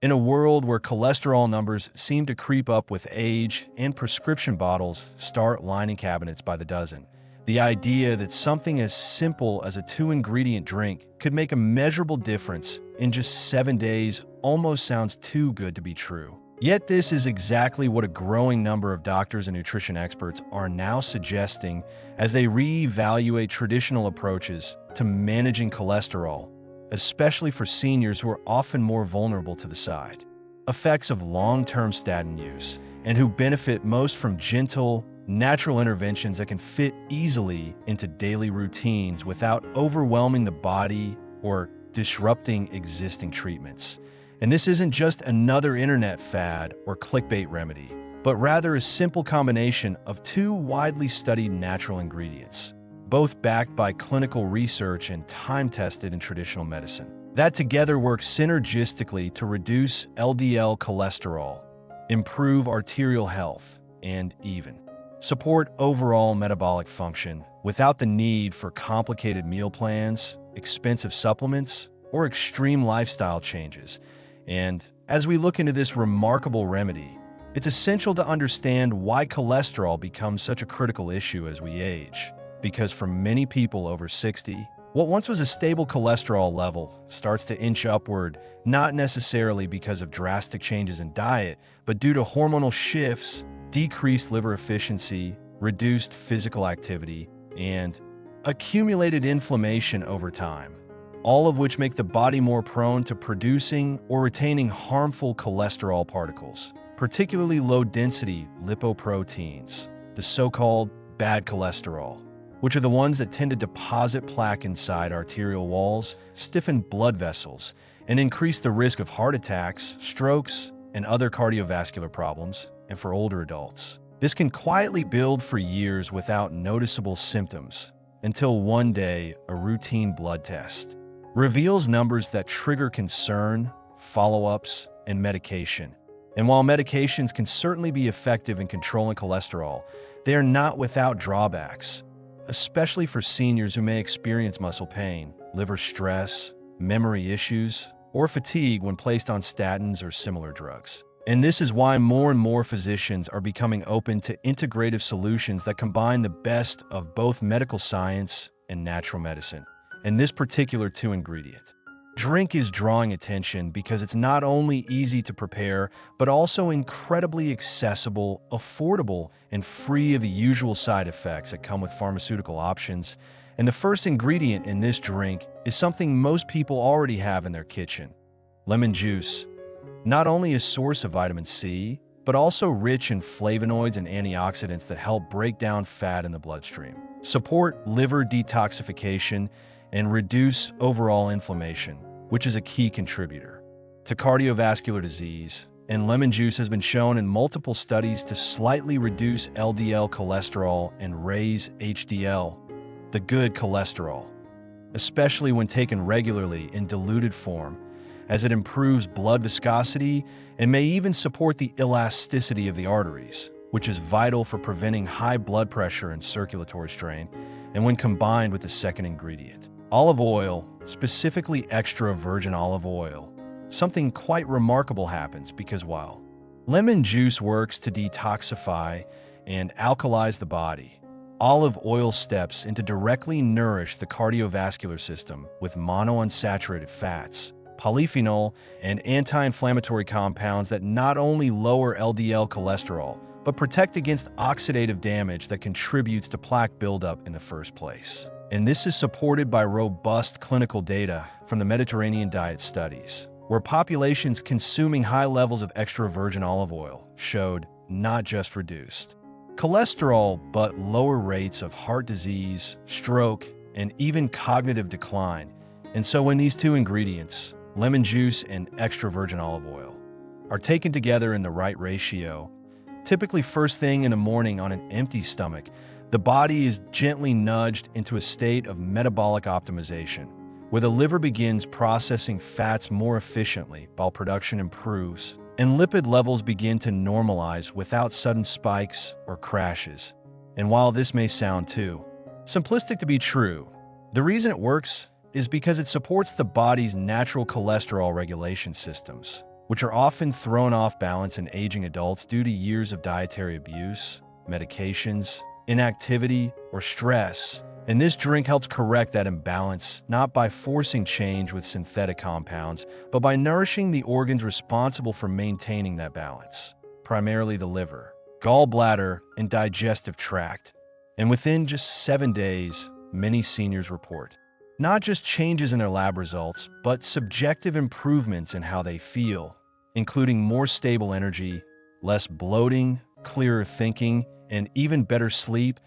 In a world where cholesterol numbers seem to creep up with age and prescription bottles start lining cabinets by the dozen, the idea that something as simple as a two-ingredient drink could make a measurable difference in just 7 days almost sounds too good to be true. Yet this is exactly what a growing number of doctors and nutrition experts are now suggesting as they reevaluate traditional approaches to managing cholesterol, especially for seniors who are often more vulnerable to the side effects of long-term statin use and who benefit most from gentle, natural interventions that can fit easily into daily routines without overwhelming the body or disrupting existing treatments. And this isn't just another internet fad or clickbait remedy, but rather a simple combination of two widely studied natural ingredients, both backed by clinical research and time-tested in traditional medicine, that together work synergistically to reduce LDL cholesterol, improve arterial health, and even support overall metabolic function without the need for complicated meal plans, expensive supplements, or extreme lifestyle changes. And as we look into this remarkable remedy, it's essential to understand why cholesterol becomes such a critical issue as we age. Because for many people over 60, what once was a stable cholesterol level starts to inch upward, not necessarily because of drastic changes in diet, but due to hormonal shifts, decreased liver efficiency, reduced physical activity, and accumulated inflammation over time, all of which make the body more prone to producing or retaining harmful cholesterol particles, particularly low-density lipoproteins, the so-called bad cholesterol, which are the ones that tend to deposit plaque inside arterial walls, stiffen blood vessels, and increase the risk of heart attacks, strokes, and other cardiovascular problems, and for older adults. This can quietly build for years without noticeable symptoms, until one day a routine blood test reveals numbers that trigger concern, follow-ups, and medication. And while medications can certainly be effective in controlling cholesterol, they are not without drawbacks, especially for seniors who may experience muscle pain, liver stress, memory issues, or fatigue when placed on statins or similar drugs. And this is why more and more physicians are becoming open to integrative solutions that combine the best of both medical science and natural medicine. And this particular two-ingredient drink is drawing attention because it's not only easy to prepare, but also incredibly accessible, affordable, and free of the usual side effects that come with pharmaceutical options. And the first ingredient in this drink is something most people already have in their kitchen: lemon juice. Not only a source of vitamin C, but also rich in flavonoids and antioxidants that help break down fat in the bloodstream, support liver detoxification, and reduce overall inflammation, which is a key contributor to cardiovascular disease. And lemon juice has been shown in multiple studies to slightly reduce LDL cholesterol and raise HDL, the good cholesterol, especially when taken regularly in diluted form, as it improves blood viscosity and may even support the elasticity of the arteries, which is vital for preventing high blood pressure and circulatory strain. And when combined with the second ingredient, olive oil, specifically extra virgin olive oil, something quite remarkable happens, because while lemon juice works to detoxify and alkalize the body, olive oil steps in to directly nourish the cardiovascular system with monounsaturated fats, polyphenol, and anti-inflammatory compounds that not only lower LDL cholesterol, but protect against oxidative damage that contributes to plaque buildup in the first place. And this is supported by robust clinical data from the Mediterranean diet studies, where populations consuming high levels of extra virgin olive oil showed not just reduced cholesterol, but lower rates of heart disease, stroke, and even cognitive decline. And so when these two ingredients, lemon juice and extra virgin olive oil, are taken together in the right ratio, typically first thing in the morning on an empty stomach, the body is gently nudged into a state of metabolic optimization, where the liver begins processing fats more efficiently while production improves, and lipid levels begin to normalize without sudden spikes or crashes. And while this may sound too simplistic to be true, the reason it works is because it supports the body's natural cholesterol regulation systems, which are often thrown off balance in aging adults due to years of dietary abuse, medications, inactivity, or stress. And this drink helps correct that imbalance, not by forcing change with synthetic compounds, but by nourishing the organs responsible for maintaining that balance, primarily the liver, gallbladder, and digestive tract. And within just 7 days, many seniors report not just changes in their lab results, but subjective improvements in how they feel, including more stable energy, less bloating, clearer thinking, and even better sleep,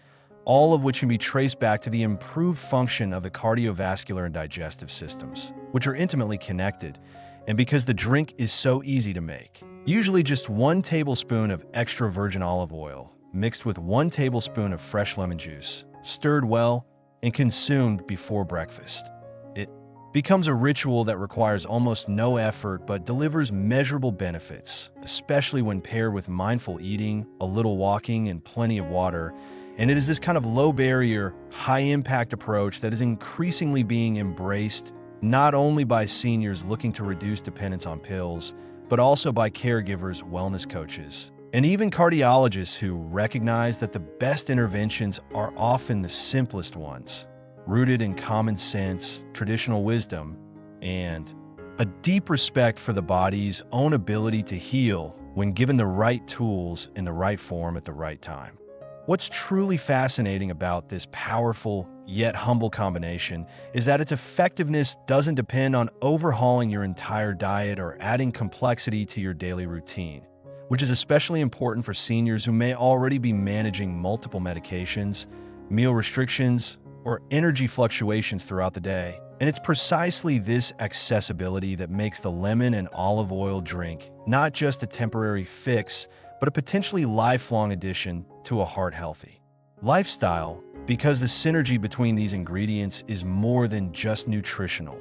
all of which can be traced back to the improved function of the cardiovascular and digestive systems, which are intimately connected, and because the drink is so easy to make. Usually just 1 tablespoon of extra virgin olive oil mixed with 1 tablespoon of fresh lemon juice, stirred well, and consumed before breakfast. It becomes a ritual that requires almost no effort but delivers measurable benefits, especially when paired with mindful eating, a little walking, and plenty of water. And it is this kind of low-barrier, high-impact approach that is increasingly being embraced not only by seniors looking to reduce dependence on pills, but also by caregivers, wellness coaches, and even cardiologists who recognize that the best interventions are often the simplest ones, rooted in common sense, traditional wisdom, and a deep respect for the body's own ability to heal when given the right tools in the right form at the right time. What's truly fascinating about this powerful yet humble combination is that its effectiveness doesn't depend on overhauling your entire diet or adding complexity to your daily routine, which is especially important for seniors who may already be managing multiple medications, meal restrictions, or energy fluctuations throughout the day. And it's precisely this accessibility that makes the lemon and olive oil drink not just a temporary fix, but a potentially lifelong addition to a heart-healthy lifestyle, because the synergy between these ingredients is more than just nutritional.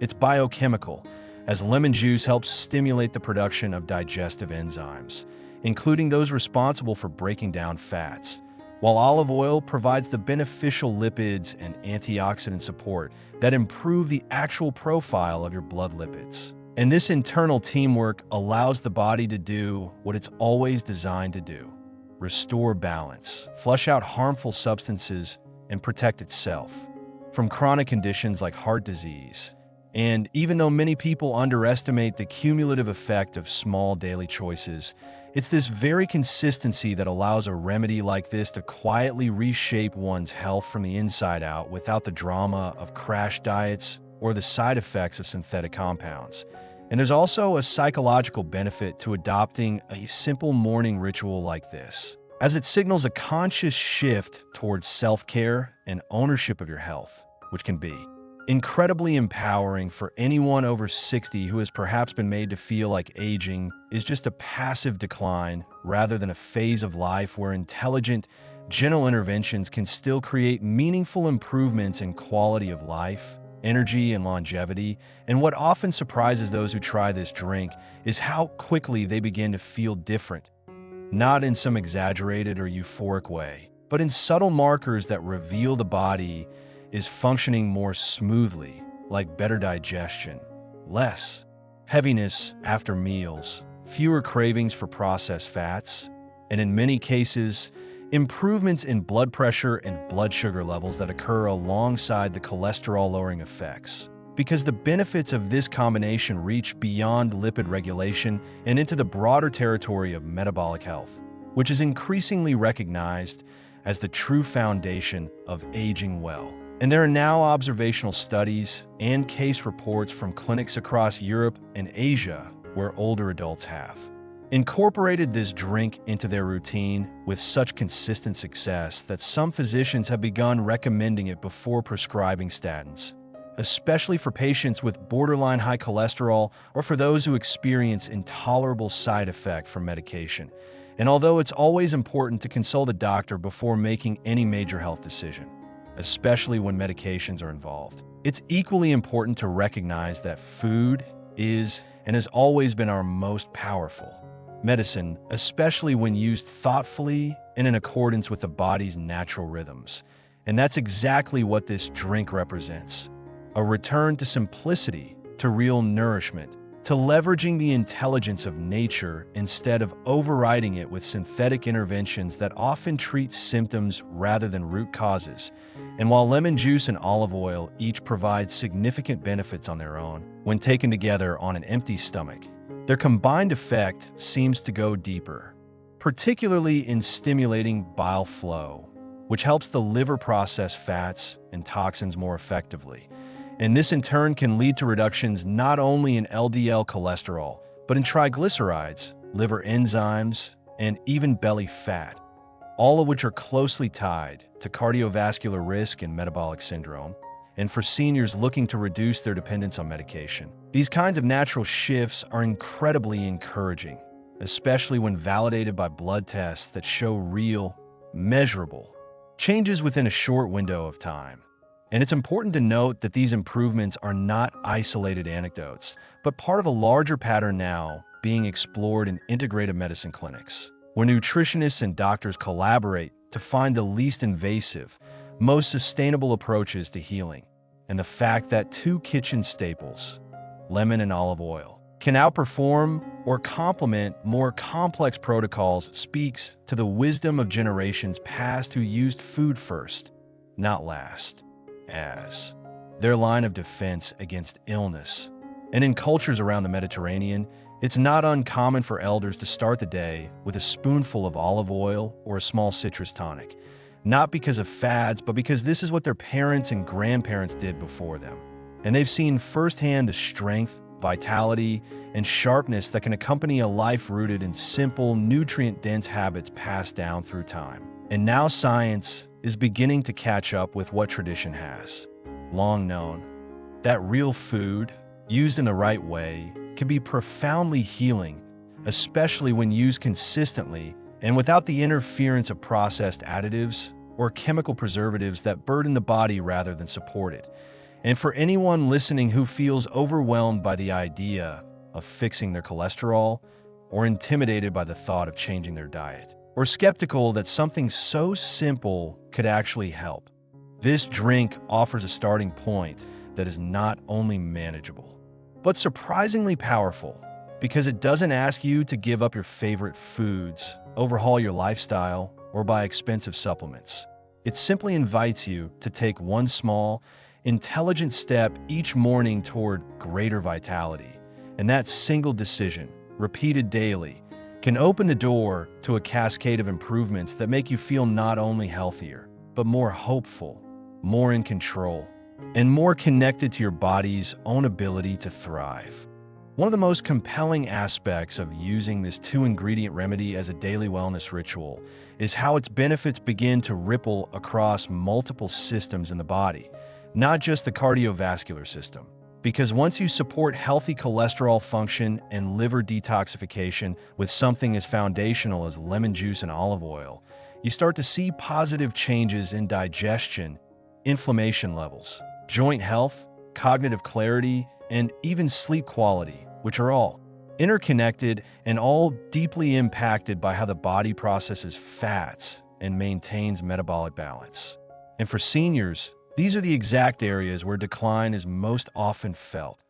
It's biochemical, as lemon juice helps stimulate the production of digestive enzymes, including those responsible for breaking down fats, while olive oil provides the beneficial lipids and antioxidant support that improve the actual profile of your blood lipids. And this internal teamwork allows the body to do what it's always designed to do: restore balance, flush out harmful substances, and protect itself from chronic conditions like heart disease. And even though many people underestimate the cumulative effect of small daily choices, it's this very consistency that allows a remedy like this to quietly reshape one's health from the inside out without the drama of crash diets or the side effects of synthetic compounds. And there's also a psychological benefit to adopting a simple morning ritual like this, as it signals a conscious shift towards self-care and ownership of your health, which can be incredibly empowering for anyone over 60 who has perhaps been made to feel like aging is just a passive decline rather than a phase of life where intelligent, gentle interventions can still create meaningful improvements in quality of life, energy, and longevity. And what often surprises those who try this drink is how quickly they begin to feel different, not in some exaggerated or euphoric way, but in subtle markers that reveal the body is functioning more smoothly, like better digestion, less heaviness after meals, fewer cravings for processed fats, and in many cases, improvements in blood pressure and blood sugar levels that occur alongside the cholesterol-lowering effects. Because the benefits of this combination reach beyond lipid regulation and into the broader territory of metabolic health, which is increasingly recognized as the true foundation of aging well. And there are now observational studies and case reports from clinics across Europe and Asia where older adults have incorporated this drink into their routine with such consistent success that some physicians have begun recommending it before prescribing statins, especially for patients with borderline high cholesterol or for those who experience intolerable side effect from medication. And although it's always important to consult a doctor before making any major health decision, especially when medications are involved, it's equally important to recognize that food is and has always been our most powerful medicine, especially when used thoughtfully and in accordance with the body's natural rhythms. And that's exactly what this drink represents: a return to simplicity, to real nourishment, to leveraging the intelligence of nature instead of overriding it with synthetic interventions that often treat symptoms rather than root causes. And while lemon juice and olive oil each provide significant benefits on their own, when taken together on an empty stomach, their combined effect seems to go deeper, particularly in stimulating bile flow, which helps the liver process fats and toxins more effectively. And this in turn can lead to reductions not only in LDL cholesterol, but in triglycerides, liver enzymes, and even belly fat, all of which are closely tied to cardiovascular risk and metabolic syndrome, and for seniors looking to reduce their dependence on medication. These kinds of natural shifts are incredibly encouraging, especially when validated by blood tests that show real, measurable changes within a short window of time. And it's important to note that these improvements are not isolated anecdotes, but part of a larger pattern now being explored in integrative medicine clinics, where nutritionists and doctors collaborate to find the least invasive, most sustainable approaches to healing. And the fact that two kitchen staples, lemon and olive oil, can outperform or complement more complex protocols speaks to the wisdom of generations past who used food first, not last, as their line of defense against illness. And in cultures around the Mediterranean, it's not uncommon for elders to start the day with a spoonful of olive oil or a small citrus tonic, not because of fads, but because this is what their parents and grandparents did before them. And they've seen firsthand the strength, vitality, and sharpness that can accompany a life rooted in simple, nutrient-dense habits passed down through time. And now science is beginning to catch up with what tradition has long known, that real food, used in the right way, can be profoundly healing, especially when used consistently and without the interference of processed additives or chemical preservatives that burden the body rather than support it. And for anyone listening who feels overwhelmed by the idea of fixing their cholesterol, or intimidated by the thought of changing their diet, or skeptical that something so simple could actually help, this drink offers a starting point that is not only manageable, but surprisingly powerful, because it doesn't ask you to give up your favorite foods, overhaul your lifestyle, or buy expensive supplements. It simply invites you to take one small, intelligent step each morning toward greater vitality. And that single decision, repeated daily, can open the door to a cascade of improvements that make you feel not only healthier, but more hopeful, more in control, and more connected to your body's own ability to thrive. One of the most compelling aspects of using this two-ingredient remedy as a daily wellness ritual is how its benefits begin to ripple across multiple systems in the body, not just the cardiovascular system. Because once you support healthy cholesterol function and liver detoxification with something as foundational as lemon juice and olive oil, you start to see positive changes in digestion, inflammation levels, joint health, cognitive clarity, and even sleep quality, which are all interconnected and all deeply impacted by how the body processes fats and maintains metabolic balance. And for seniors, these are the exact areas where decline is most often felt.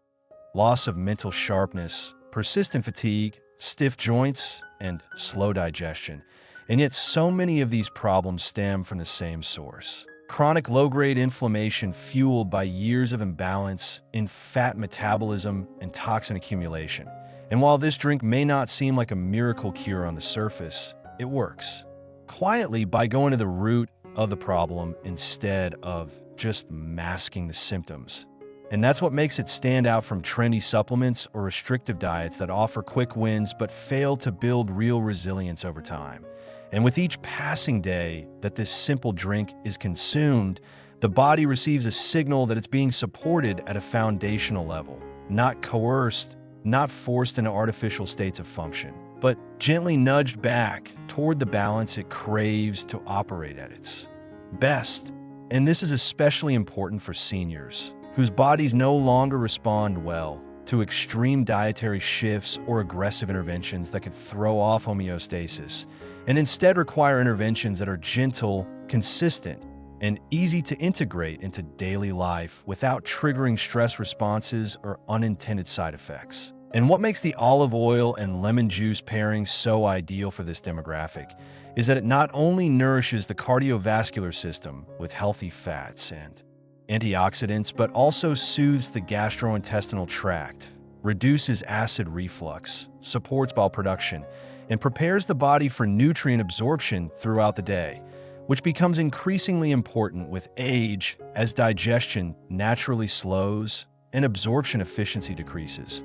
Loss of mental sharpness, persistent fatigue, stiff joints, and slow digestion. And yet so many of these problems stem from the same source. Chronic low-grade inflammation fueled by years of imbalance in fat metabolism and toxin accumulation. And while this drink may not seem like a miracle cure on the surface, it works quietly by going to the root of the problem instead of just masking the symptoms. And that's what makes it stand out from trendy supplements or restrictive diets that offer quick wins but fail to build real resilience over time. And with each passing day that this simple drink is consumed, the body receives a signal that it's being supported at a foundational level, not coerced, not forced into artificial states of function, but gently nudged back toward the balance it craves to operate at its best. And this is especially important for seniors, whose bodies no longer respond well to extreme dietary shifts or aggressive interventions that could throw off homeostasis, and instead require interventions that are gentle, consistent, and easy to integrate into daily life without triggering stress responses or unintended side effects. And what makes the olive oil and lemon juice pairing so ideal for this demographic is that it not only nourishes the cardiovascular system with healthy fats and antioxidants, but also soothes the gastrointestinal tract, reduces acid reflux, supports bile production, and prepares the body for nutrient absorption throughout the day, which becomes increasingly important with age as digestion naturally slows and absorption efficiency decreases,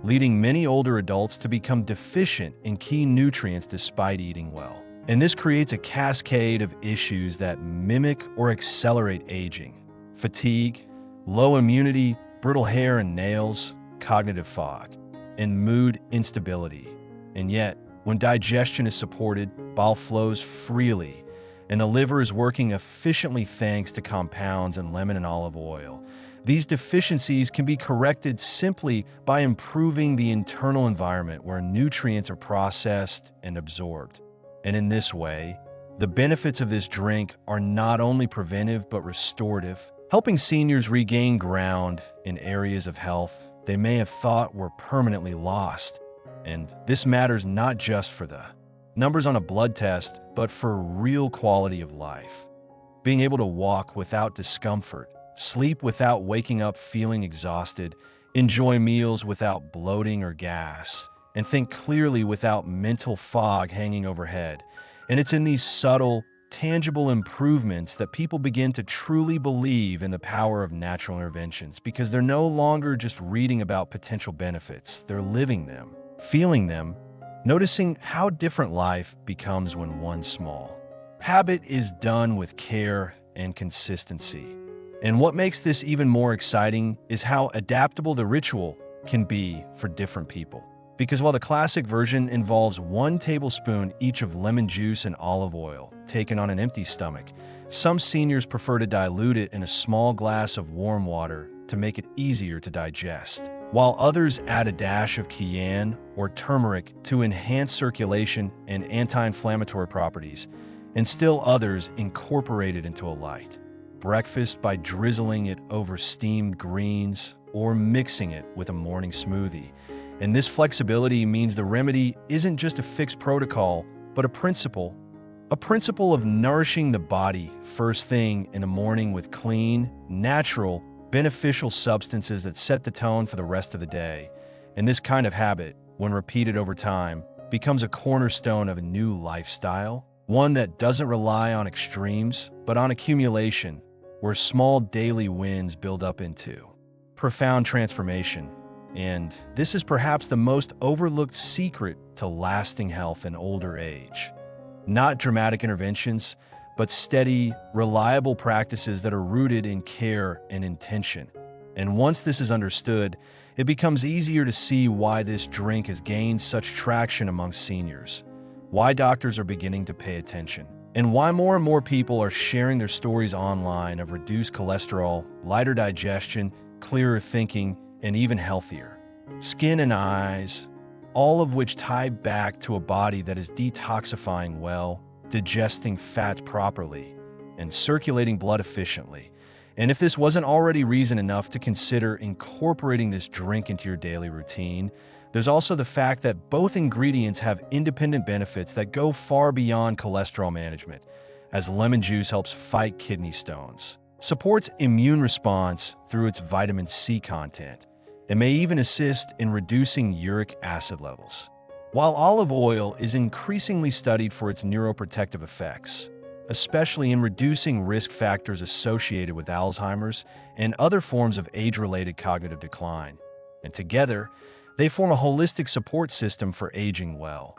leading many older adults to become deficient in key nutrients despite eating well. And this creates a cascade of issues that mimic or accelerate aging: fatigue, low immunity, brittle hair and nails, cognitive fog, and mood instability. And yet, when digestion is supported, bile flows freely, and the liver is working efficiently thanks to compounds in lemon and olive oil. These deficiencies can be corrected simply by improving the internal environment where nutrients are processed and absorbed. And in this way, the benefits of this drink are not only preventive but restorative, helping seniors regain ground in areas of health they may have thought were permanently lost. And this matters not just for the numbers on a blood test, but for real quality of life. Being able to walk without discomfort, sleep without waking up feeling exhausted, enjoy meals without bloating or gas, and think clearly without mental fog hanging overhead. And it's in these subtle, tangible improvements that people begin to truly believe in the power of natural interventions, because they're no longer just reading about potential benefits. They're living them, feeling them, noticing how different life becomes when one small habit is done with care and consistency. And what makes this even more exciting is how adaptable the ritual can be for different people. Because while the classic version involves 1 tablespoon each of lemon juice and olive oil taken on an empty stomach, some seniors prefer to dilute it in a small glass of warm water to make it easier to digest, while others add a dash of cayenne or turmeric to enhance circulation and anti-inflammatory properties, and still others incorporate it into a light breakfast by drizzling it over steamed greens or mixing it with a morning smoothie. And this flexibility means the remedy isn't just a fixed protocol, but a principle of nourishing the body first thing in the morning with clean, natural, beneficial substances that set the tone for the rest of the day. And this kind of habit, when repeated over time, becomes a cornerstone of a new lifestyle, one that doesn't rely on extremes, but on accumulation, where small daily wins build up into profound transformation. And this is perhaps the most overlooked secret to lasting health in older age. Not dramatic interventions, but steady, reliable practices that are rooted in care and intention. And once this is understood, it becomes easier to see why this drink has gained such traction among seniors, why doctors are beginning to pay attention, and why more and more people are sharing their stories online of reduced cholesterol, lighter digestion, clearer thinking, and even healthier skin and eyes, all of which tie back to a body that is detoxifying well, digesting fats properly, and circulating blood efficiently. And if this wasn't already reason enough to consider incorporating this drink into your daily routine, there's also the fact that both ingredients have independent benefits that go far beyond cholesterol management, as lemon juice helps fight kidney stones, supports immune response through its vitamin C content, and may even assist in reducing uric acid levels. While olive oil is increasingly studied for its neuroprotective effects, especially in reducing risk factors associated with Alzheimer's and other forms of age-related cognitive decline, and together, they form a holistic support system for aging well,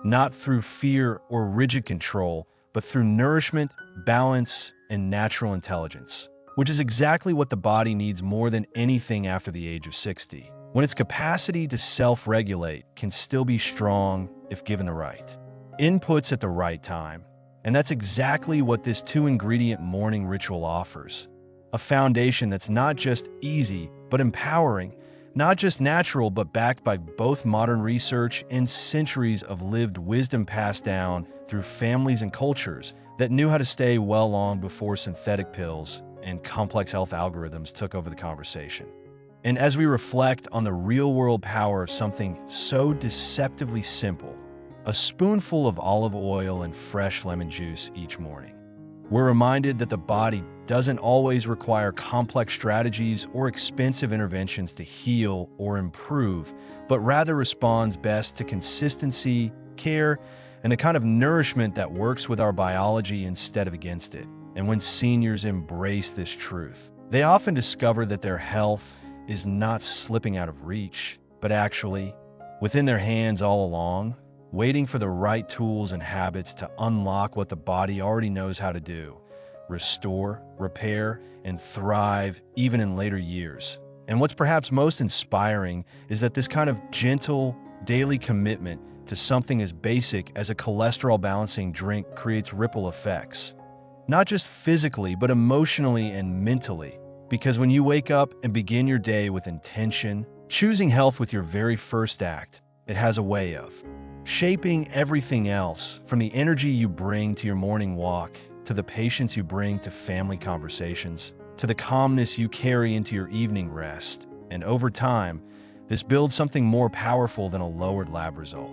not through fear or rigid control, but through nourishment, balance, and natural intelligence, which is exactly what the body needs more than anything after the age of 60, when its capacity to self-regulate can still be strong if given the right inputs at the right time. And that's exactly what this 2-ingredient morning ritual offers. A foundation that's not just easy, but empowering, not just natural, but backed by both modern research and centuries of lived wisdom passed down through families and cultures that knew how to stay well long before synthetic pills and complex health algorithms took over the conversation. And as we reflect on the real-world power of something so deceptively simple, a spoonful of olive oil and fresh lemon juice each morning, we're reminded that the body doesn't always require complex strategies or expensive interventions to heal or improve, but rather responds best to consistency, care, and the kind of nourishment that works with our biology instead of against it. And when seniors embrace this truth, they often discover that their health is not slipping out of reach, but actually within their hands all along, waiting for the right tools and habits to unlock what the body already knows how to do: restore, repair, and thrive even in later years. And what's perhaps most inspiring is that this kind of gentle, daily commitment to something as basic as a cholesterol-balancing drink creates ripple effects, not just physically, but emotionally and mentally. Because when you wake up and begin your day with intention, choosing health with your very first act, it has a way of shaping everything else, from the energy you bring to your morning walk, to the patience you bring to family conversations, to the calmness you carry into your evening rest. And over time, this builds something more powerful than a lowered lab result.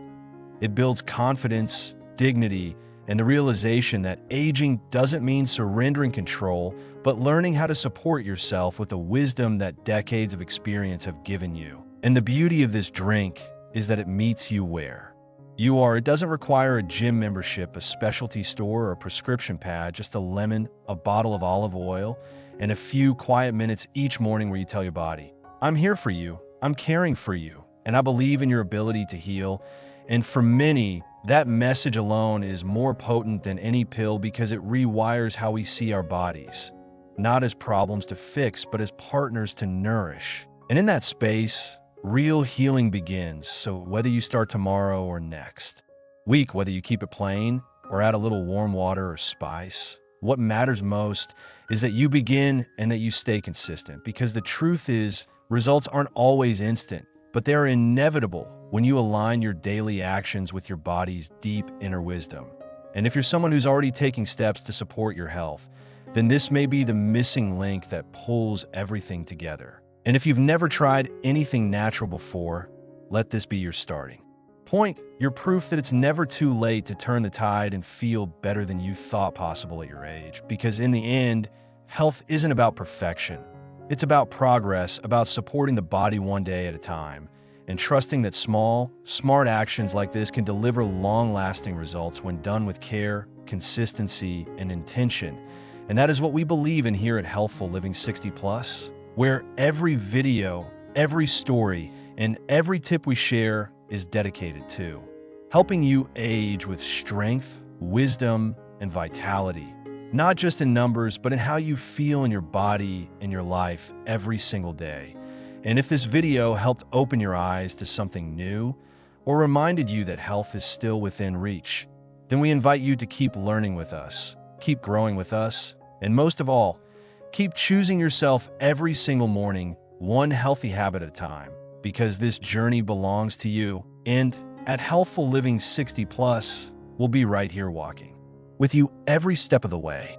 It builds confidence, dignity, and the realization that aging doesn't mean surrendering control, but learning how to support yourself with the wisdom that decades of experience have given you. And the beauty of this drink is that it meets you where you are. It doesn't require a gym membership, a specialty store, or a prescription pad, just a lemon, a bottle of olive oil, and a few quiet minutes each morning where you tell your body, I'm here for you, I'm caring for you, and I believe in your ability to heal. And for many, that message alone is more potent than any pill because it rewires how we see our bodies, not as problems to fix, but as partners to nourish. And in that space, real healing begins. So whether you start tomorrow or next week, whether you keep it plain or add a little warm water or spice, what matters most is that you begin and that you stay consistent. Because the truth is, results aren't always instant, but they're inevitable when you align your daily actions with your body's deep inner wisdom. And if you're someone who's already taking steps to support your health, then this may be the missing link that pulls everything together. And if you've never tried anything natural before, let this be your starting point. You're proof that it's never too late to turn the tide and feel better than you thought possible at your age. Because in the end, health isn't about perfection. It's about progress, about supporting the body one day at a time, and trusting that small, smart actions like this can deliver long-lasting results when done with care, consistency, and intention. And that is what we believe in here at Healthful Living 60+, where every video, every story, and every tip we share is dedicated to helping you age with strength, wisdom, and vitality, not just in numbers, but in how you feel in your body and your life every single day. And if this video helped open your eyes to something new or reminded you that health is still within reach, then we invite you to keep learning with us, keep growing with us, and most of all, keep choosing yourself every single morning, one healthy habit at a time, because this journey belongs to you. And at Healthful Living 60+, we'll be right here walking with you every step of the way.